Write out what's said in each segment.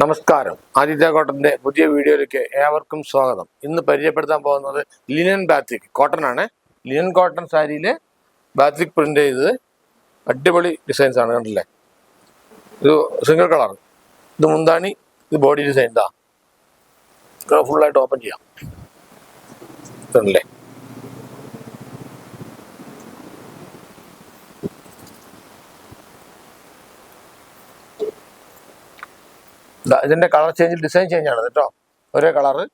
നമസ്കാരം. ആദിത്യ കോട്ടന്റെ പുതിയ വീഡിയോയിലേക്ക് ഏവർക്കും സ്വാഗതം. ഇന്ന് പരിചയപ്പെടുത്താൻ പോകുന്നത് ലിനൻ ബാത്തിക് കോട്ടൺ ആണ്. ലിനൻ കോട്ടൺ സാരിയിൽ ബാത്തിക് പ്രിന്റ് ചെയ്തത് അടിപൊളി ഡിസൈൻസ് ആണ്. കണ്ടില്ലേ, ഇത് സിംഗിൾ കളർ, ഇത് മുന്താണി, ഇത് ബോഡി ഡിസൈൻ. ഇതാ ഫുള്ളായിട്ട് ഓപ്പൺ ചെയ്യാം. കണ്ടില്ലേ, ഇതിന്റെ കളർ ചേഞ്ച്, ഡിസൈൻ ചേഞ്ച് ആണ് കേട്ടോ. ഒരേ കളറ്.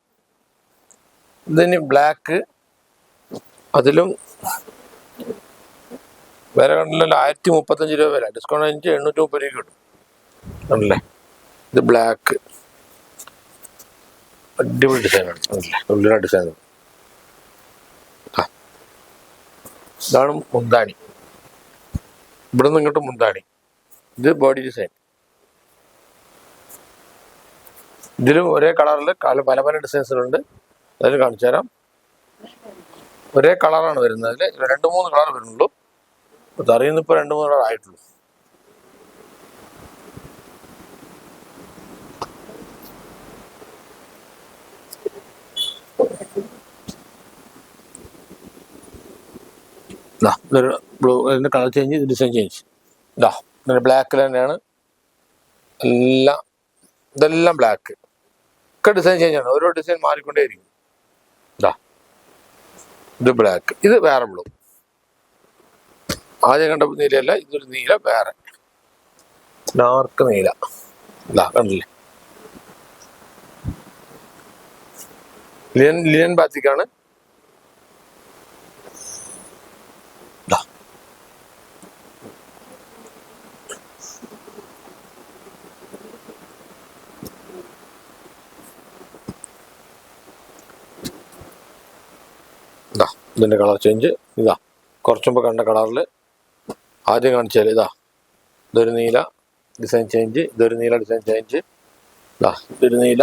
ഇതിന് ബ്ലാക്ക്, അതിലും വില കണ്ടില്ല 1035 രൂപ വില. ഡിസ്കൗണ്ട് കഴിഞ്ഞ് 830 രൂപ കിട്ടും. കണ്ടില്ലേ, ഇത് ബ്ലാക്ക്, അടിപൊളി ഡിസൈനാണ്. കണ്ടില്ലേ, ഉള്ളിലെ ഡിസൈൻ. ഇതാണ് മുന്താണി, ഇവിടെ നിന്ന് ഇങ്ങോട്ട് മുന്താണി. ഇത് ബോഡി ഡിസൈൻ. ഇതിലും ഒരേ കളറിൽ പല പല ഡിസൈൻസുകളുണ്ട്. അതിൽ കാണിച്ചു തരാം. ഒരേ കളറാണ് വരുന്നത്. അതിൽ 2-3 കളർ വരുന്നുള്ളൂ. അറിയുന്നിപ്പോൾ 2-3 കളർ ആയിട്ടുള്ളൂ. ഇതൊരു ബ്ലൂ, ഇതിൻ്റെ കളർ ചേഞ്ച്, ഡിസൈൻ ചേഞ്ച്. ഇതിൻ്റെ ബ്ലാക്കിൽ തന്നെയാണ് എല്ലാം. ഇതെല്ലാം ബ്ലാക്ക് ഒക്കെ ഡിസൈൻ ചേഞ്ച് ആണ്. ഓരോ ഡിസൈൻ മാറിക്കൊണ്ടേയിരിക്കും. ഇത് ബ്ലാക്ക്, ഇത് വേറെ ബ്ലൂ. ആദ്യം കണ്ട നീലയല്ല, ഇതൊരു നീല വേറെ, ഡാർക്ക് നീല. കണ്ടില്ലേ, ലിനൻ ബാത്തിക്കാണ്. ഇതിൻ്റെ കളർ ചേഞ്ച്. കുറച്ച് മുമ്പ് കണ്ട കളറിൽ ആദ്യം കാണിച്ചാൽ ഇതൊരു നീല ഡിസൈൻ ചേഞ്ച്, ഇതൊരു നീല ഡിസൈൻ ചേഞ്ച്, ഇതൊരു നീല,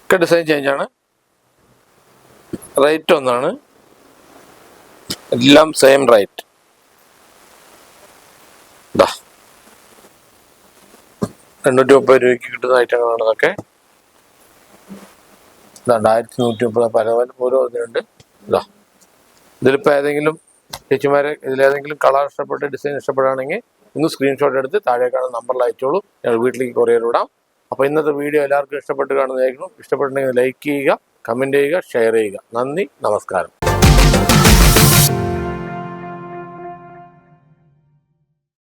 ഒക്കെ ഡിസൈൻ ചേഞ്ചാണ്. റേറ്റ് ഒന്നാണ്, എല്ലാം സെയിം റേറ്റ്. 830 രൂപയ്ക്ക് കിട്ടുന്ന ഐറ്റങ്ങളാണ് ഇതൊക്കെ. 1130 പല പല ഓരോ ഇതിനുണ്ട്. ഇതിലിപ്പോൾ ഏതെങ്കിലും ചേച്ചിമാരെ ഇതിലേതെങ്കിലും കളർ ഇഷ്ടപ്പെട്ട് ഡിസൈൻ ഇഷ്ടപ്പെടുകയാണെങ്കിൽ ഒന്ന് സ്ക്രീൻഷോട്ട് എടുത്ത് താഴെ കാണുന്ന നമ്പറിൽ അയച്ചോളൂ. ഞങ്ങൾ വീട്ടിലേക്ക് കൊറിയർ വിടാം. അപ്പോൾ ഇന്നത്തെ വീഡിയോ എല്ലാവർക്കും ഇഷ്ടപ്പെട്ട് കാണുന്നതായിരിക്കും. ഇഷ്ടപ്പെട്ടുണ്ടെങ്കിൽ ലൈക്ക് ചെയ്യുക, കമൻറ്റ് ചെയ്യുക, ഷെയർ ചെയ്യുക. നന്ദി, നമസ്കാരം.